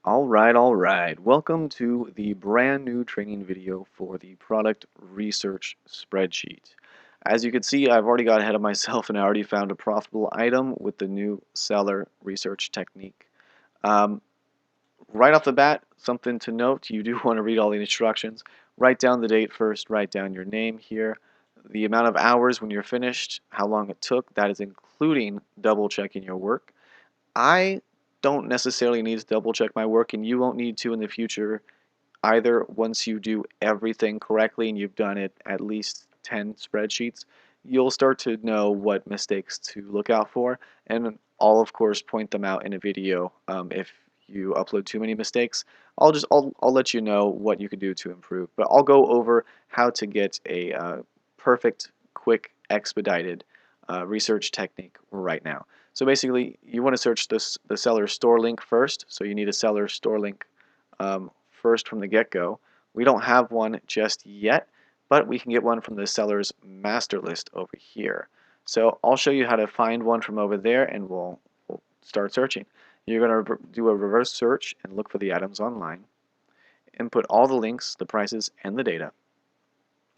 All right. Welcome to the brand new training video for the product research spreadsheet. As you can see, I've already got ahead of myself and I already found a profitable item with the new seller research technique. Um, right off the bat, something to note, you do want to read all the instructions. Write down the date first, write down your name here, the amount of hours when you're finished, how long it took, that is including double checking your work. I don't necessarily need to double check my work, and you won't need to in the future either. Once you do everything correctly and you've done it at least 10 spreadsheets, you'll start to know what mistakes to look out for, and I'll of course point them out in a video. If you upload too many mistakes, I'll let you know what you can do to improve. But I'll go over how to get a perfect, quick, expedited research technique right now. So basically, you want to search the seller store link first. So you need a seller store link first from the get-go. We don't have one just yet, but we can get one from the seller's master list over here. So I'll show you how to find one from over there, and we'll start searching. You're going to do a reverse search and look for the items online. Input all the links, the prices, and the data.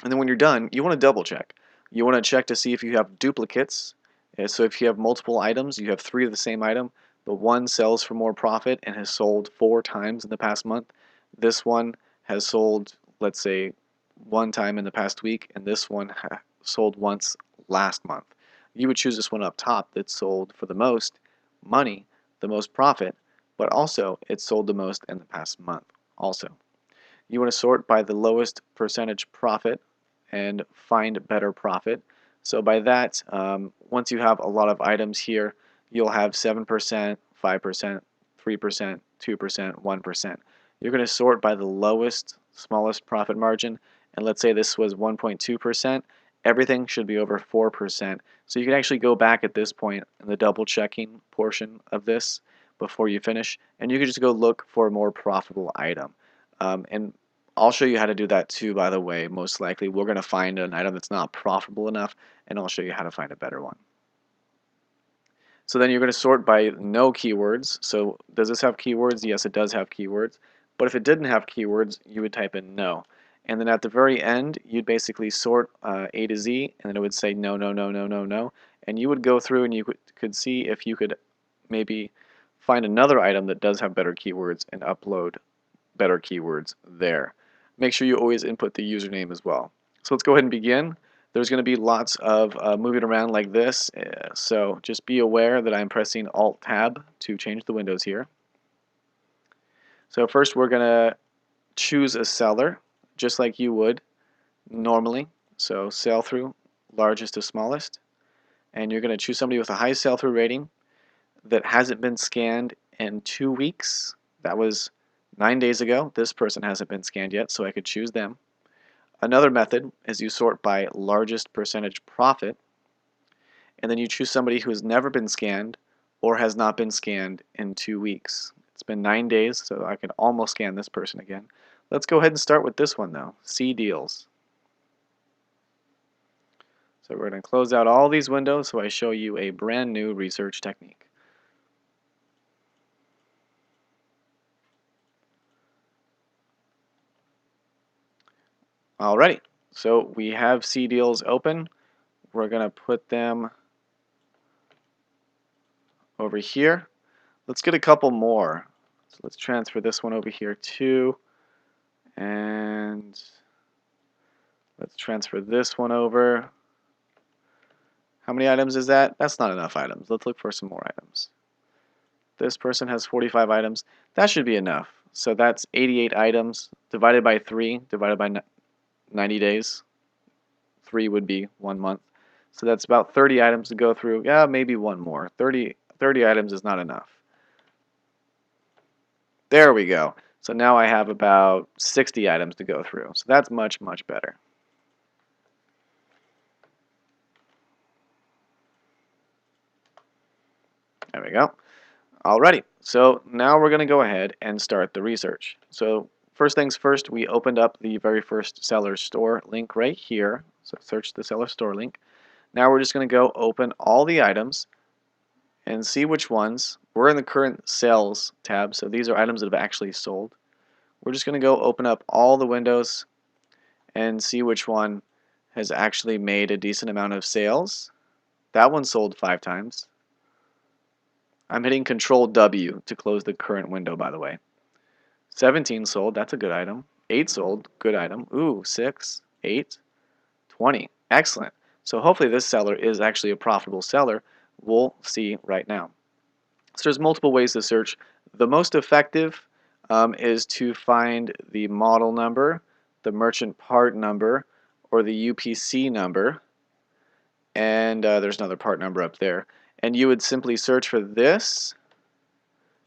And then when you're done, you want to double check. You want to check to see if you have duplicates. So if you have multiple items, you have 3 of the same item, but one sells for more profit and has sold 4 times in the past month. This one has sold, let's say, 1 time in the past week, and this one sold once last month. You would choose this one up top that sold for the most money, the most profit, but also it sold the most in the past month also. You want to sort by the lowest percentage profit and find better profit. So by that, once you have a lot of items here, you'll have 7%, 5%, 3%, 2%, 1%. You're going to sort by the lowest, smallest profit margin, and let's say this was 1.2%. Everything should be over 4%. So you can actually go back at this point in the double checking portion of this before you finish, and you can just go look for a more profitable item. And I'll show you how to do that too, by the way. Most likely we're going to find an item that's not profitable enough, and I'll show you how to find a better one. So then you're going to sort by no keywords. So does this have keywords? Yes, it does have keywords. But if it didn't have keywords, you would type in no. And then at the very end, you'd basically sort A to Z, and then it would say no, no, no, no, no, no. And you would go through and you could see if you could maybe find another item that does have better keywords and upload better keywords there. Make sure you always input the username as well. So let's go ahead and begin. There's going to be lots of moving around like this, so just be aware that I'm pressing Alt-Tab to change the windows here. So first we're going to choose a seller, just like you would normally. So sell through, largest to smallest. And you're going to choose somebody with a high sell-through rating that hasn't been scanned in 2 weeks. That was 9 days ago. This person hasn't been scanned yet, so I could choose them. Another method is you sort by largest percentage profit, and then you choose somebody who has never been scanned or has not been scanned in 2 weeks. It's been 9 days, so I can almost scan this person again. Let's go ahead and start with this one though, see deals. So we're going to close out all these windows so I show you a brand new research technique. Alrighty, so we have C deals open. We're going to put them over here. Let's get a couple more. So let's transfer this one over here too. And let's transfer this one over. How many items is that? That's not enough items. Let's look for some more items. This person has 45 items. That should be enough. So that's 88 items divided by 3, divided by 90 days. 3 would be 1 month. So that's about 30 items to go through. Yeah, maybe one more. 30 items is not enough. There we go. So now I have about 60 items to go through. So that's much, much better. There we go. Alrighty, so now we're going to go ahead and start the research. So first things first, we opened up the very first seller store link right here. So search the seller store link. Now we're just going to go open all the items and see which ones we're in the current sales tab, so these are items that have actually sold. We're just going to go open up all the windows and see which one has actually made a decent amount of sales. That one sold 5 times. I'm hitting Control W to close the current window, by the way. 17 sold, that's a good item. 8 sold, good item. Ooh, 6, 8, 20. Excellent. So hopefully this seller is actually a profitable seller. We'll see right now. So there's multiple ways to search. The most effective is to find the model number, the merchant part number, or the UPC number. And there's another part number up there. And you would simply search for this.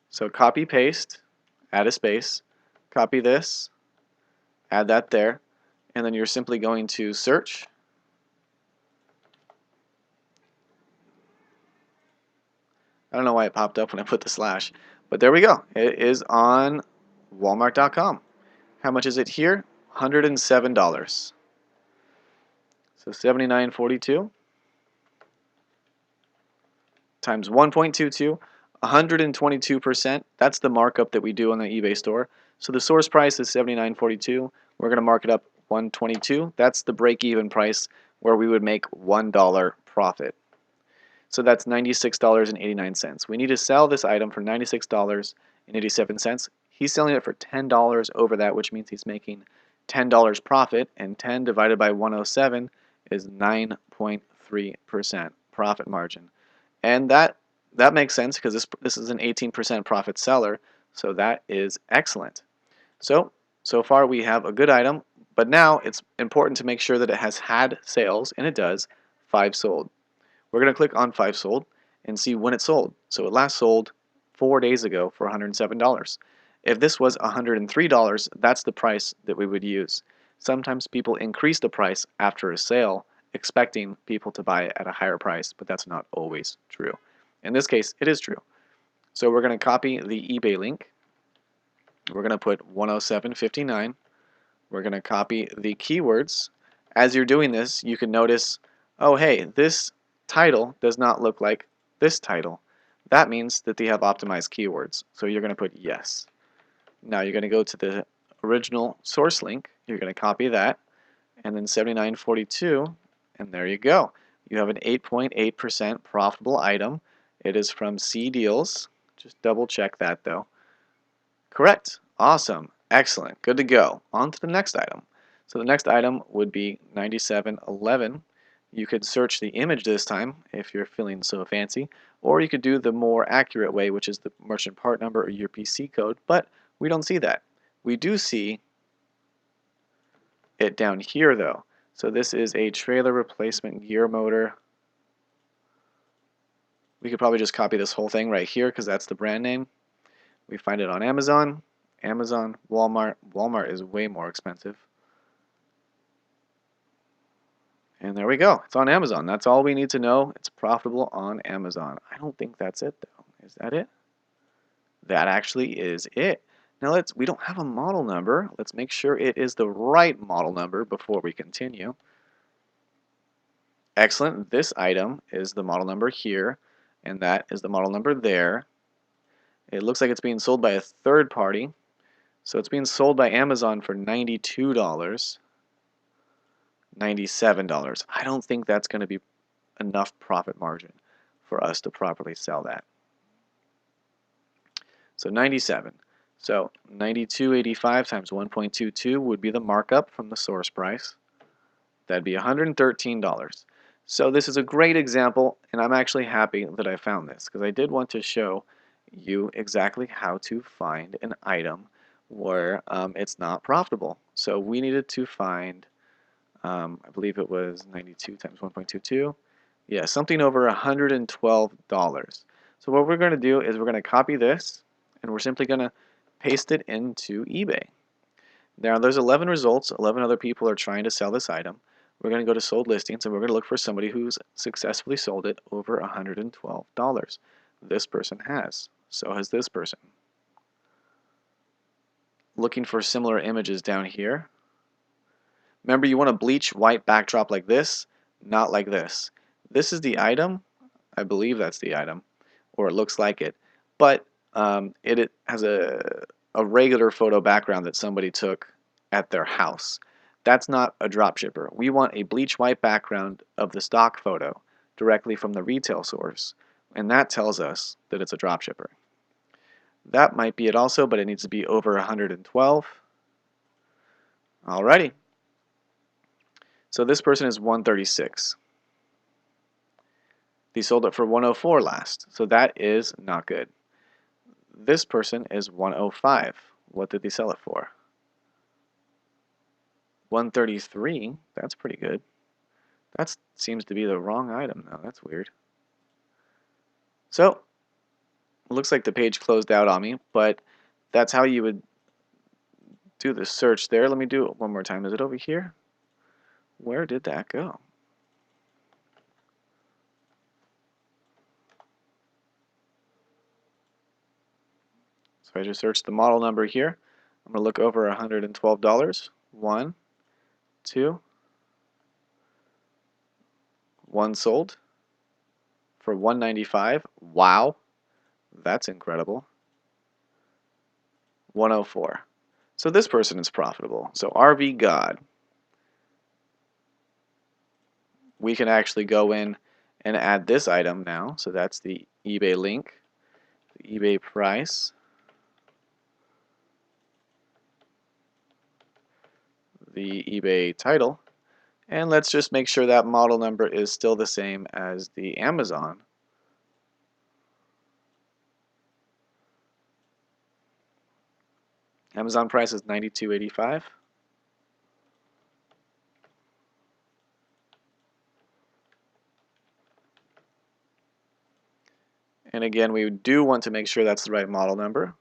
So copy, paste, add a space, copy this, add that there, and then you're simply going to search. I don't know why it popped up when I put the slash, but there we go. It is on Walmart.com. How much is it here? $107. So $79.42 times 1.22, 122%. That's the markup that we do on the eBay store. So the source price is $79.42. We're going to mark it up 122. That's the break-even price where we would make $1 profit. So that's $96.89. We need to sell this item for $96.87. He's selling it for $10 over that, which means he's making $10 profit, and 10 divided by 107 is 9.3% profit margin. And that makes sense because this is an 18% profit seller, so that is excellent. So far we have a good item, but now it's important to make sure that it has had sales, and it does. 5 sold. We're going to click on 5 sold and see when it sold. So it last sold 4 days ago for $107. If this was $103, that's the price that we would use. Sometimes people increase the price after a sale, expecting people to buy it at a higher price, but that's not always true. In this case, it is true. So we're going to copy the eBay link. We're going to put 107.59. We're going to copy the keywords. As you're doing this, you can notice, oh hey, this title does not look like this title. That means that they have optimized keywords. So you're going to put yes. Now you're going to go to the original source link. You're going to copy that, and then 79.42, and there you go. You have an 8.8% profitable item. It is from C Deals. Just double check that though. Correct. Awesome. Excellent. Good to go. On to the next item. So the next item would be 97.11. You could search the image this time if you're feeling so fancy, or you could do the more accurate way, which is the merchant part number or your PC code, but we don't see that. We do see it down here though. So this is a trailer replacement gear motor. We could probably just copy this whole thing right here because that's the brand name. We find it on Amazon, Walmart. Walmart is way more expensive. And there we go. It's on Amazon. That's all we need to know. It's profitable on Amazon. I don't think that's it though. Is that it? That actually is it. Now we don't have a model number. Let's make sure it is the right model number before we continue. Excellent. This item is the model number here, and that is the model number there. It looks like it's being sold by a third party. So it's being sold by Amazon for $92, $97. I don't think that's going to be enough profit margin for us to properly sell that. So 97. So 92.85 times 1.22 would be the markup from the source price. That'd be $113. So this is a great example, and I'm actually happy that I found this because I did want to show you exactly how to find an item where it's not profitable. So we needed to find, I believe it was 92 times 1.22. Yeah, something over $112. So what we're going to do is we're going to copy this, and we're simply going to paste it into eBay. Now there's 11 results. 11 other people are trying to sell this item. We're going to go to sold listings, and we're going to look for somebody who's successfully sold it over $112. This person has. So has this person. Looking for similar images down here. Remember, you want a bleach white backdrop like this, not like this. This is the item. I believe that's the item, or it looks like it. but it has a regular photo background that somebody took at their house. That's not a drop shipper. We want a bleach white background of the stock photo directly from the retail source, and that tells us that it's a drop shipper. That might be it also, but it needs to be over 112. Alrighty. So this person is 136. They sold it for 104 last, so that is not good. This person is 105. What did they sell it for? 133. That's pretty good. That seems to be the wrong item though. That's weird. So, it looks like the page closed out on me, but that's how you would do the search there. Let me do it one more time. Is it over here? Where did that go? So I just searched the model number here. I'm going to look over $112. One, two, one sold for $195. Wow, that's incredible. 104. So this person is profitable. So RV God, we can actually go in and add this item now. So that's the eBay link, the eBay price, the eBay title, and let's just make sure that model number is still the same as the Amazon. Amazon price is $92.85. And again, we do want to make sure that's the right model number,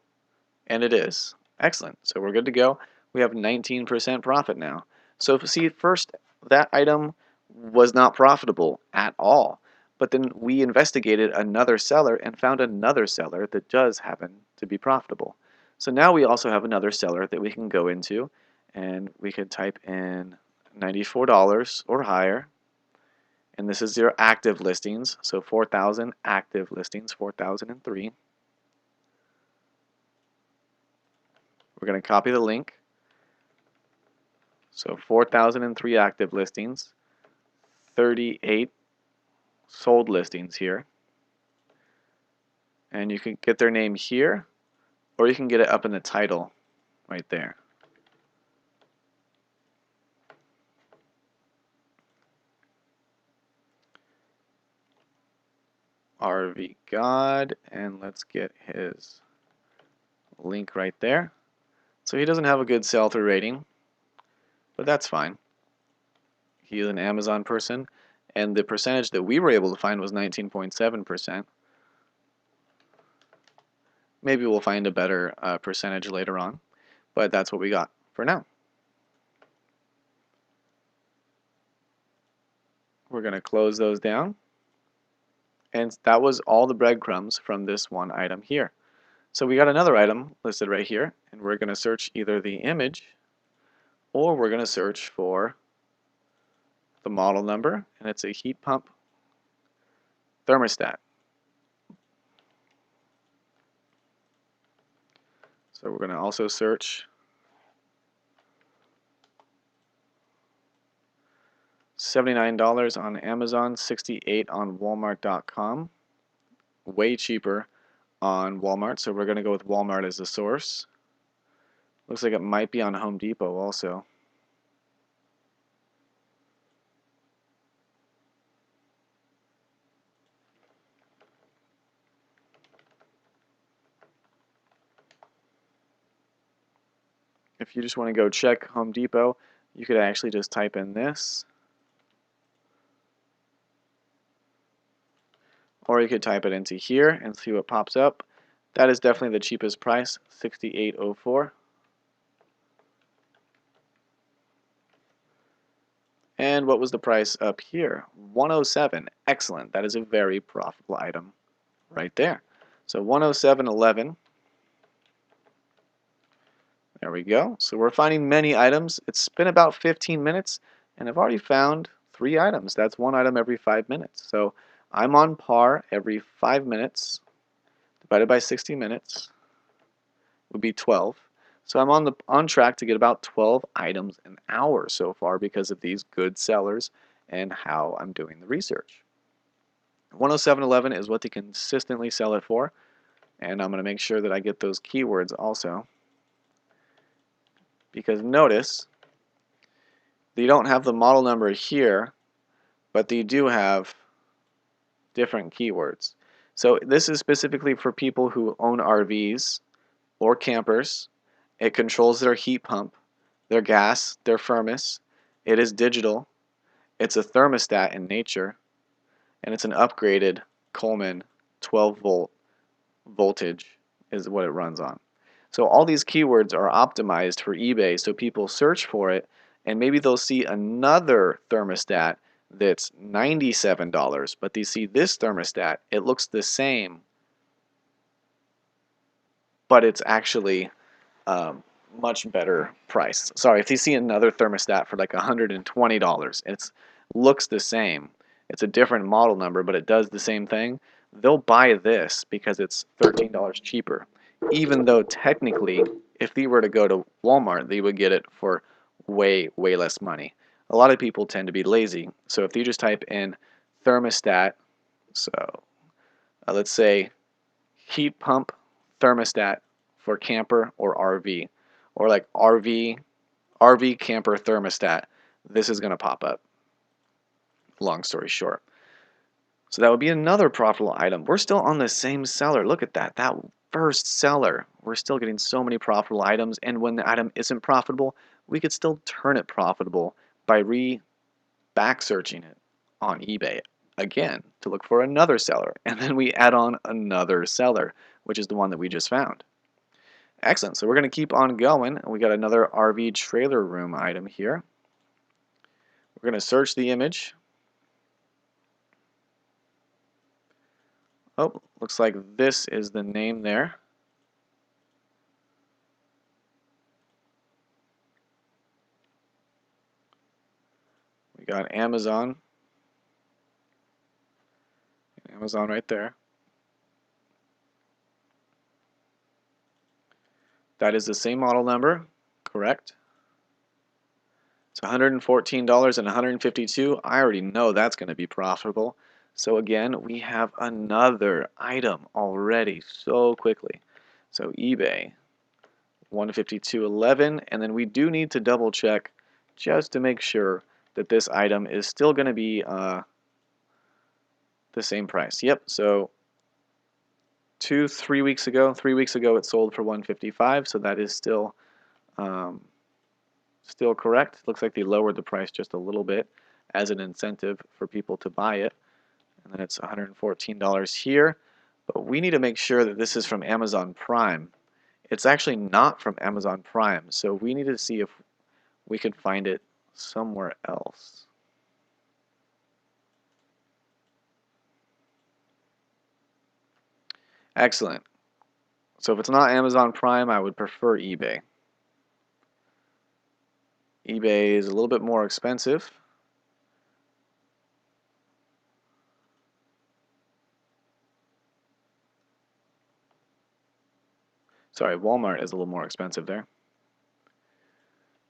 and it is. Excellent. So we're good to go. We have 19% profit now. So see, first, that item was not profitable at all. But then we investigated another seller and found another seller that does happen to be profitable. So now we also have another seller that we can go into, and we can type in $94 or higher. And this is their active listings. So 4,000 active listings, 4,003. We're going to copy the link. So 4,003 active listings, 38 sold listings here. And you can get their name here, or you can get it up in the title right there. RV God, and let's get his link right there. So he doesn't have a good sell-through rating, but that's fine. He is an Amazon person, and the percentage that we were able to find was 19.7%. Maybe we'll find a better percentage later on, but that's what we got for now. We're going to close those down, and that was all the breadcrumbs from this one item here. So we got another item listed right here, and we're going to search either the image or we're going to search for the model number, and it's a heat pump thermostat. So we're going to also search $79 on Amazon, $68 on Walmart.com. Way cheaper on Walmart, so we're going to go with Walmart as the source. Looks like it might be on Home Depot also. If you just want to go check Home Depot, you could actually just type in this, or you could type it into here and see what pops up. That is definitely the cheapest price, $68.04. And what was the price up here? $107. Excellent. That is a very profitable item right there. So $107.11. There we go. So we're finding many items. It's been about 15 minutes, and I've already found 3 items. That's one item every 5 minutes. So I'm on par every 5 minutes divided by 60 minutes would be 12. So I'm on track to get about 12 items an hour so far because of these good sellers and how I'm doing the research. 107.11 is what they consistently sell it for, and I'm going to make sure that I get those keywords also, because notice they don't have the model number here, but they do have different keywords. So this is specifically for people who own RVs or campers. It controls their heat pump, their gas, their furnace. It is digital. It's a thermostat in nature, and it's an upgraded Coleman 12-volt voltage is what it runs on. So all these keywords are optimized for eBay, so people search for it, and maybe they'll see another thermostat that's $97, but they see this thermostat, it looks the same, but it's actually much better price. Sorry, if you see another thermostat for like $120, it looks the same. It's a different model number, but it does the same thing. They'll buy this because it's $13 cheaper. Even though technically, if they were to go to Walmart, they would get it for way, way less money. A lot of people tend to be lazy. So if you just type in thermostat, so let's say heat pump thermostat for camper or RV, or like RV camper thermostat, this is going to pop up. Long story short. So that would be another profitable item. We're still on the same seller. Look at that. That first seller. We're still getting so many profitable items, and when the item isn't profitable, we could still turn it profitable by back searching it on eBay again to look for another seller, and then we add on another seller, which is the one that we just found. Excellent. So we're going to keep on going. We got another RV trailer room item here. We're going to search the image. Oh, looks like this is the name there. We got Amazon. Amazon right there. That is the same model number, correct? It's $114 and $152. I already know that's going to be profitable. So again, we have another item already so quickly. So eBay, 152.11, and then we do need to double check just to make sure that this item is still going to be the same price. Yep, so 3 weeks ago it sold for 155, so that is still correct. Looks like they lowered the price just a little bit as an incentive for people to buy it, and then it's $114 here. But we need to make sure that this is from Amazon Prime. It's actually not from Amazon Prime, so we need to see if we can find it somewhere else. Excellent. So if it's not Amazon Prime, I would prefer eBay. eBay is a little bit more expensive. Sorry, Walmart is a little more expensive there.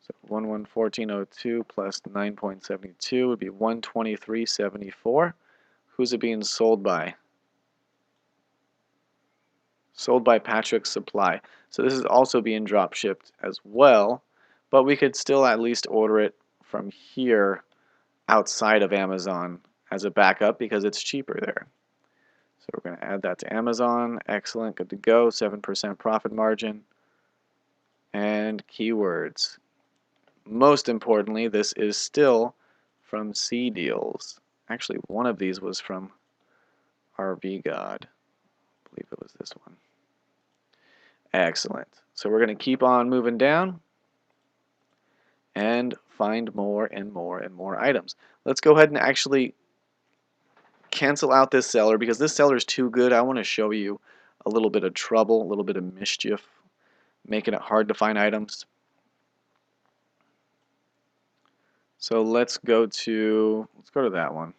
So 1114.02 plus 9.72 would be 123.74. Who's it being sold by? Sold by Patrick's Supply. So this is also being drop shipped as well, but we could still at least order it from here outside of Amazon as a backup because it's cheaper there. So we're going to add that to Amazon. Excellent, good to go. 7% profit margin. And keywords. Most importantly, this is still from C Deals. Actually, one of these was from RV God. I believe it was this one. Excellent. So we're going to keep on moving down and find more and more and more items. Let's go ahead and actually cancel out this seller because this seller is too good. I want to show you a little bit of trouble, a little bit of mischief, making it hard to find items. So let's go to that one.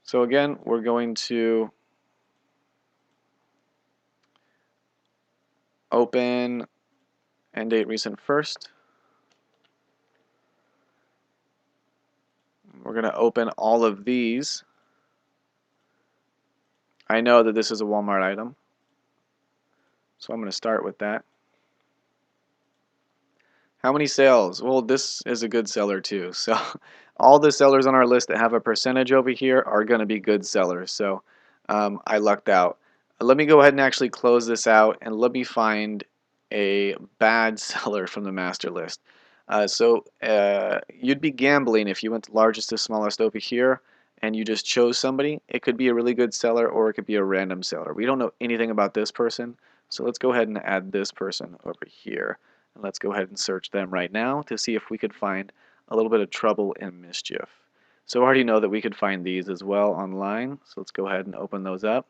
So again, we're going to open end date recent first. We're going to open all of these. I know that this is a Walmart item, so I'm going to start with that. How many sales? Well, this is a good seller too. So all the sellers on our list that have a percentage over here are going to be good sellers. So I lucked out. Let me go ahead and actually close this out and let me find a bad seller from the master list. You'd be gambling if you went to largest to smallest over here and you just chose somebody. It could be a really good seller or it could be a random seller. We don't know anything about this person, so let's go ahead and add this person over here. And let's go ahead and search them right now to see if we could find a little bit of trouble and mischief. So I already know that we could find these as well online, so let's go ahead and open those up.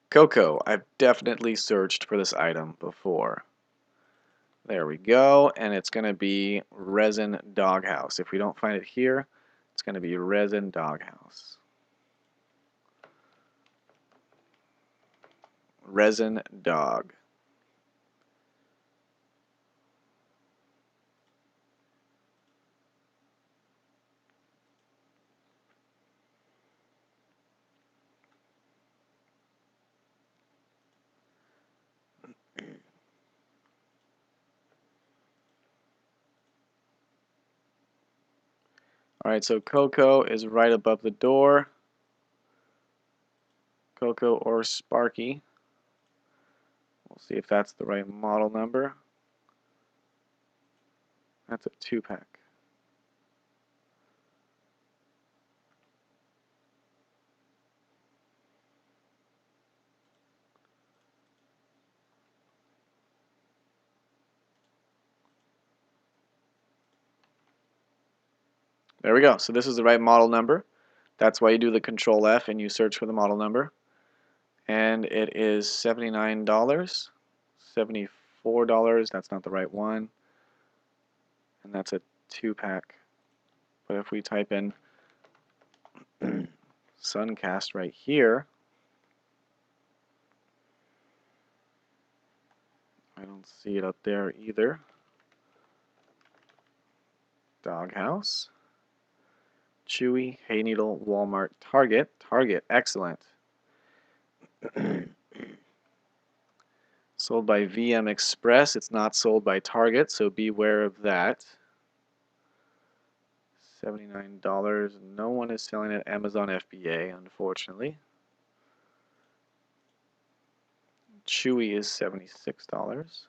Coco, I've definitely searched for this item before. There we go, and it's going to be Resin Doghouse. If we don't find it here, it's going to be Resin Doghouse. Resin Dog. Alright, so Coco is right above the door. Coco or Sparky. We'll see if that's the right model number. That's a 2-pack. There we go. So this is the right model number. That's why you do the Control F and you search for the model number. And it is $79, $74. That's not the right one. And that's a 2-pack. But if we type in Suncast right here, I don't see it up there either. Doghouse, Chewy, Hayneedle, Walmart, Target. Target, excellent. Sold by VM Express. It's not sold by Target, so beware of that. $79. No one is selling at Amazon FBA, unfortunately. Chewy is $76.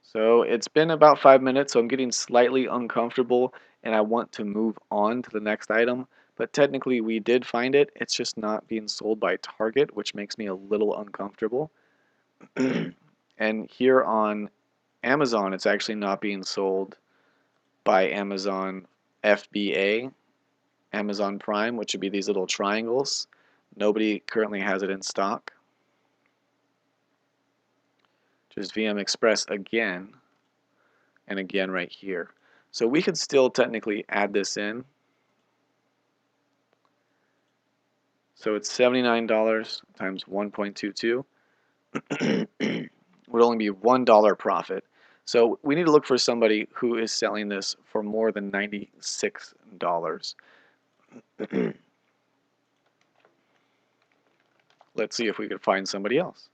So it's been about 5 minutes, so I'm getting slightly uncomfortable and I want to move on to the next item. But technically we did find it. It's just not being sold by Target, which makes me a little uncomfortable. And here on Amazon, it's actually not being sold by Amazon FBA, Amazon Prime, which would be these little triangles. Nobody currently has it in stock. Just VM Express again and again right here. So we could still technically add this in. So it's $79 times 1.22 would only be $1 profit. So we need to look for somebody who is selling this for more than $96. Let's see if we could find somebody else.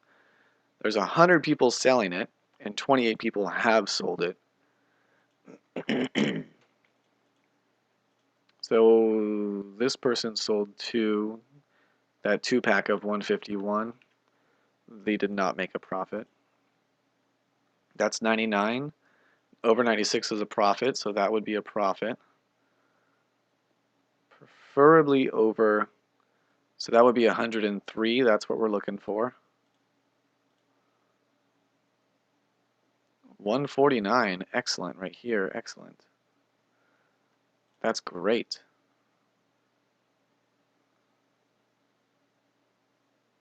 There's 100 people selling it and 28 people have sold it. So this person sold that 2-pack of 151. They did not make a profit. That's 99. Over 96 is a profit, so that would be a profit. Preferably over, so that would be 103. That's what we're looking for. 149. Excellent right here. Excellent. That's great.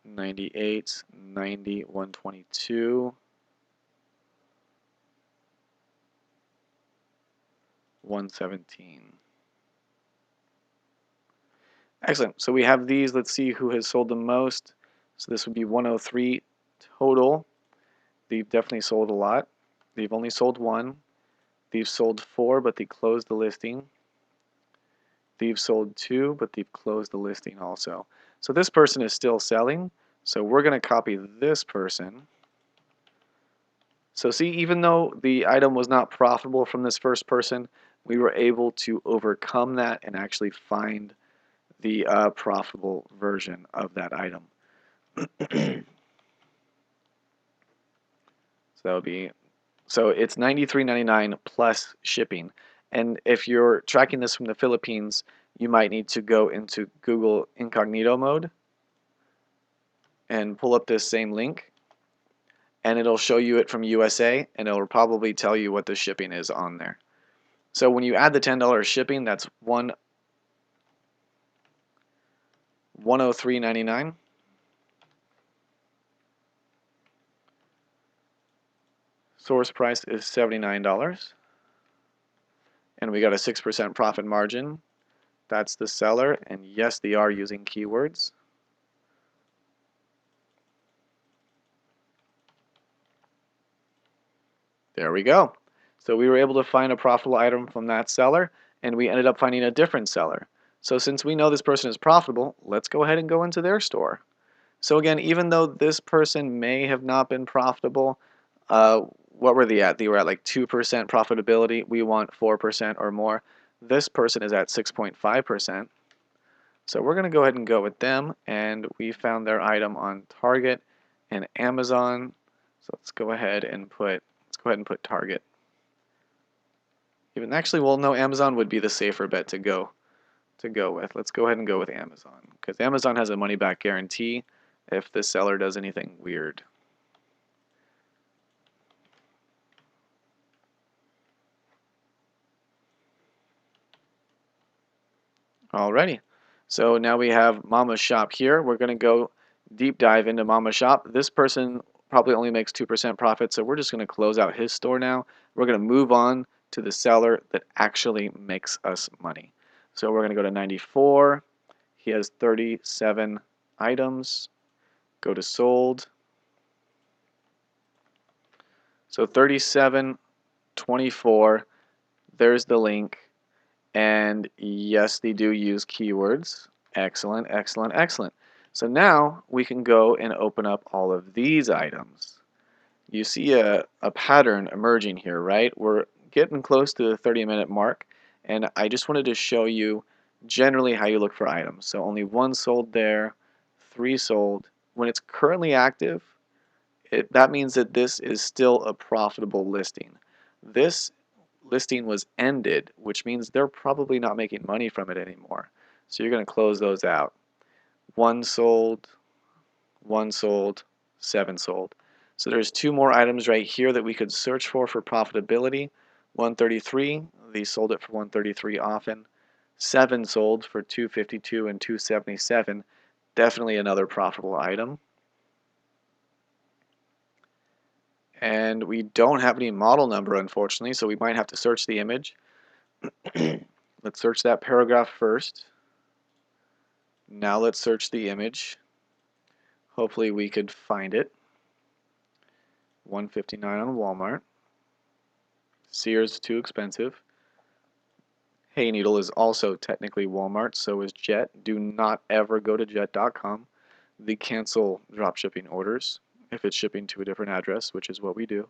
98, 90, 122. 117. Excellent. So we have these. Let's see who has sold the most. So this would be 103 total. They've definitely sold a lot. They've only sold one. They've sold four, but they closed the listing. They've sold two, but they've closed the listing also. So this person is still selling. So we're going to copy this person. So see, even though the item was not profitable from this first person, we were able to overcome that and actually find the profitable version of that item. So that would be, so it's $93.99 plus shipping. And if you're tracking this from the Philippines, you might need to go into Google incognito mode and pull up this same link, and it'll show you it from USA, and it'll probably tell you what the shipping is on there. So when you add the $10 shipping, that's $103.99. Source price is $79. And we got a 6% profit margin. That's the seller, and yes, they are using keywords. There we go. So we were able to find a profitable item from that seller, and we ended up finding a different seller. So since we know this person is profitable, let's go ahead and go into their store. So again, even though this person may have not been profitable, what were they at? They were at like 2% profitability. We want 4% or more. This person is at 6.5%. So we're going to go ahead and go with them, and we found their item on Target and Amazon. So let's go ahead and put Target. Even actually, well, no, Amazon would be the safer bet to go with. Let's go ahead and go with Amazon, because Amazon has a money back guarantee if the seller does anything weird. Alrighty, so now we have Mama's Shop here. We're going to go deep dive into Mama's Shop. This person probably only makes 2% profit, so we're just going to close out his store now. We're going to move on to the seller that actually makes us money. So we're going to go to 94. He has 37 items. Go to sold. So 37.24. There's the link. And yes, they do use keywords. Excellent, excellent, excellent. So now we can go and open up all of these items. You see a pattern emerging here, right? We're getting close to the 30-minute mark, and I just wanted to show you generally how you look for items. So only one sold there, 3 sold. When it's currently active, that means that this is still a profitable listing. This listing was ended, which means they're probably not making money from it anymore. So you're going to close those out. 1 sold, 1 sold, 7 sold. So there's 2 more items right here that we could search for profitability. 133, they sold it for 133 often. 7 sold for 252 and 277. Definitely another profitable item. And we don't have any model number, unfortunately, so we might have to search the image. Let's search that paragraph first. Now let's search the image. Hopefully we could find it. 159 on Walmart. Sears too expensive. Hay Needle is also technically Walmart, so is Jet. Do not ever go to jet.com. They cancel dropshipping orders if it's shipping to a different address, which is what we do.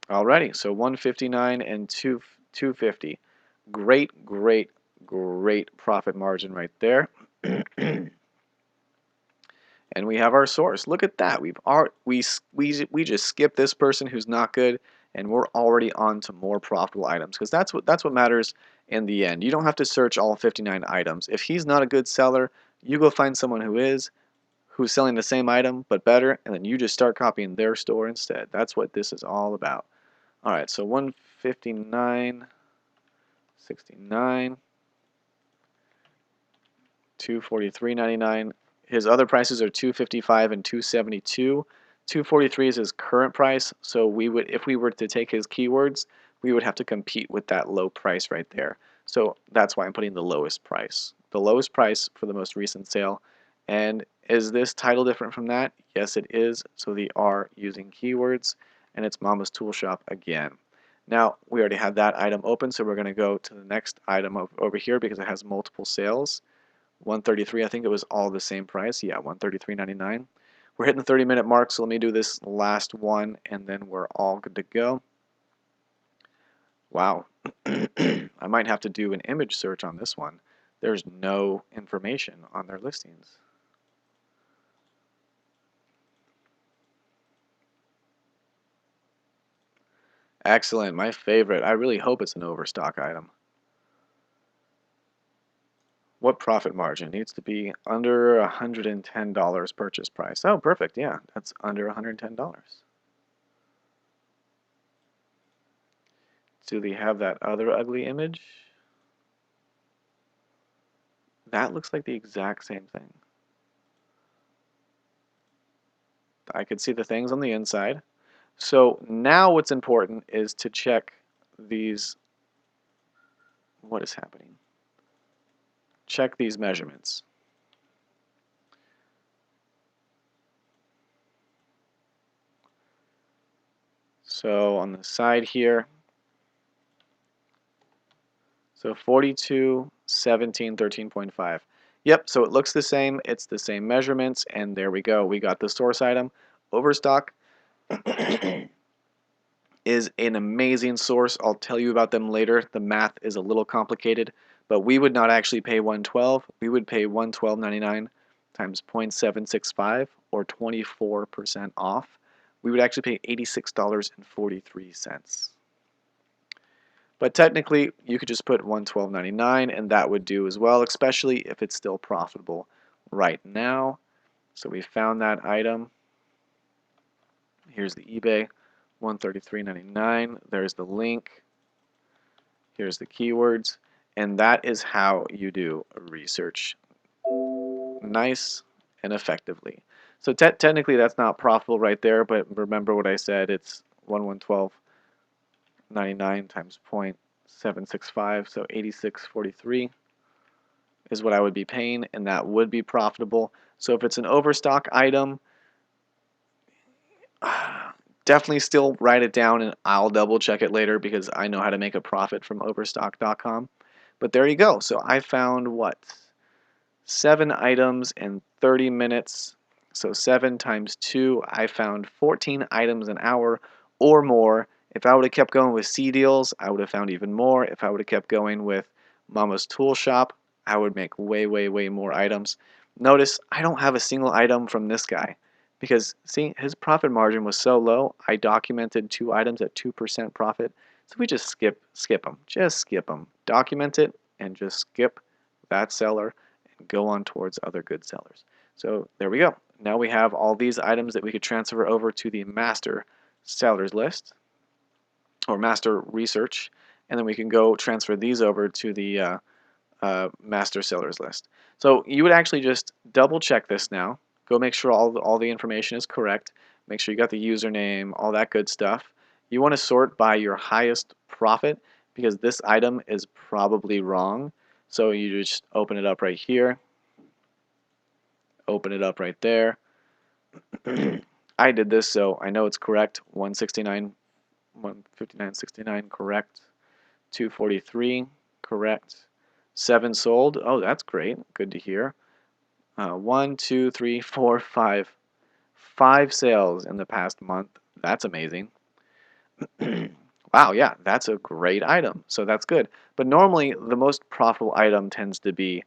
Alrighty, so 159 and 250. Great, great, great profit margin right there. And we have our source. Look at that. We just skipped this person who's not good, and we're already on to more profitable items, because that's what matters in the end. You don't have to search all 59 items. If he's not a good seller, you go find someone who's selling the same item but better, and then you just start copying their store instead. That's what this is all about. All right, so 159, 69, 243.99. His other prices are 255 and 272. 243 is his current price, so if we were to take his keywords, we would have to compete with that low price right there. So that's why I'm putting the lowest price. The lowest price for the most recent sale. And is this title different from that? Yes, it is. So they are using keywords, and it's Mama's Tool Shop again. Now, we already had that item open, so we're going to go to the next item over here because it has multiple sales. 133, I think it was all the same price. Yeah, 133.99. We're hitting the 30-minute mark, so let me do this last one, and then we're all good to go. Wow. I might have to do an image search on this one. There's no information on their listings. Excellent, my favorite. I really hope it's an overstock item. What profit margin needs to be under $110 purchase price? Oh, perfect. Yeah, that's under $110. Do they have that other ugly image? That looks like the exact same thing. I could see the things on the inside. So now what's important is to check these. What is happening? Check these measurements. So on the side here, so 42, 17, 13.5. Yep, so it looks the same. It's the same measurements, and there we go. We got the source item. Overstock is an amazing source. I'll tell you about them later. The math is a little complicated, but we would not actually pay 112. We would pay 112.99 times 0.765 or 24% off. We would actually pay $86.43. But technically, you could just put 112.99 and that would do as well, especially if it's still profitable right now. So we found that item. Here's the eBay, 133.99. There's the link. Here's the keywords. And that is how you do research nice and effectively. So technically that's not profitable right there, but remember what I said, it's 112.99 times 0.765, so 86.43 is what I would be paying, and that would be profitable. So if it's an overstock item, definitely still write it down, and I'll double check it later because I know how to make a profit from overstock.com. But there you go. So I found what? 7 items in 30 minutes. So 7 times 2, I found 14 items an hour or more. If I would have kept going with C deals, I would have found even more. If I would have kept going with Mama's Tool Shop, I would make way, way, way more items. Notice I don't have a single item from this guy because, see, his profit margin was so low. I documented 2 items at 2% profit. So we just skip them. Just skip them. Document it and just skip that seller and go on towards other good sellers. So there we go. Now we have all these items that we could transfer over to the master sellers list or master research, and then we can go transfer these over to the master sellers list. So you would actually just double check this now. Go make sure all the information is correct. Make sure you got the username, all that good stuff. You want to sort by your highest profit because this item is probably wrong. So you just open it up right here. Open it up right there. I did this so I know it's correct. 169, 159.69 correct. 243 correct. 7 sold. Oh, that's great. Good to hear. 1, 2, 3, 4, 5. 5 sales in the past month. That's amazing. Wow, yeah, that's a great item. So that's good. But normally, the most profitable item tends to be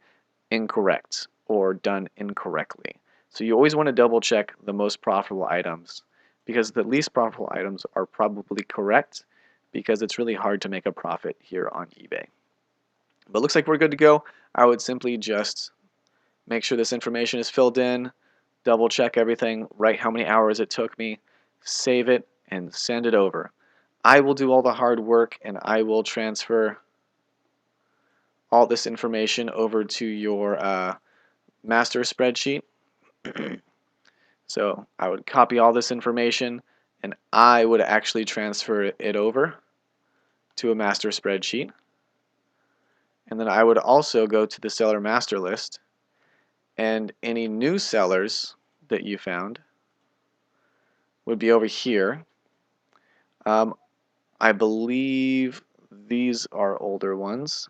incorrect or done incorrectly. So you always want to double check the most profitable items because the least profitable items are probably correct because it's really hard to make a profit here on eBay. But looks like we're good to go. I would simply just make sure this information is filled in, double check everything, write how many hours it took me, save it, and send it over. I will do all the hard work and I will transfer all this information over to your master spreadsheet. So I would copy all this information and I would actually transfer it over to a master spreadsheet. And then I would also go to the seller master list, and any new sellers that you found would be over here. I believe these are older ones.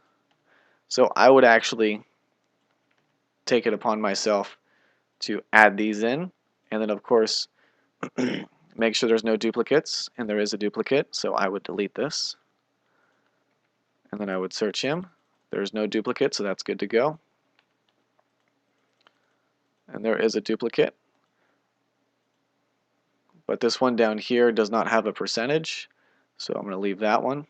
So I would actually take it upon myself to add these in, and then of course make sure there's no duplicates, and there is a duplicate, so I would delete this. And then I would search him. There's no duplicate, so that's good to go. And there is a duplicate. But this one down here does not have a percentage, so I'm going to leave that one.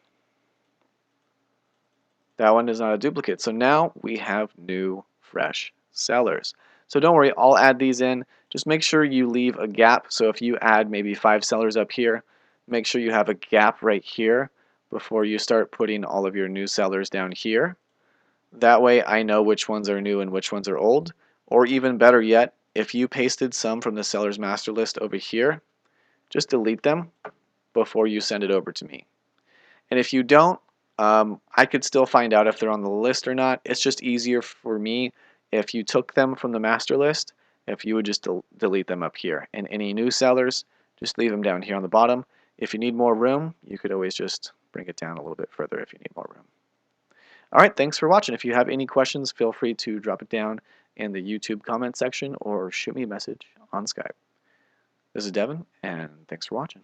That one is not a duplicate. So now we have new, fresh sellers. So don't worry, I'll add these in. Just make sure you leave a gap. So if you add maybe 5 sellers up here, make sure you have a gap right here before you start putting all of your new sellers down here. That way I know which ones are new and which ones are old. Or even better yet, if you pasted some from the seller's master list over here, just delete them before you send it over to me. And if you don't, I could still find out if they're on the list or not. It's just easier for me if you took them from the master list, if you would just delete them up here. And any new sellers, just leave them down here on the bottom. If you need more room, you could always just bring it down a little bit further if you need more room. All right, thanks for watching. If you have any questions, feel free to drop it down in the YouTube comment section or shoot me a message on Skype. This is Devin, and thanks for watching.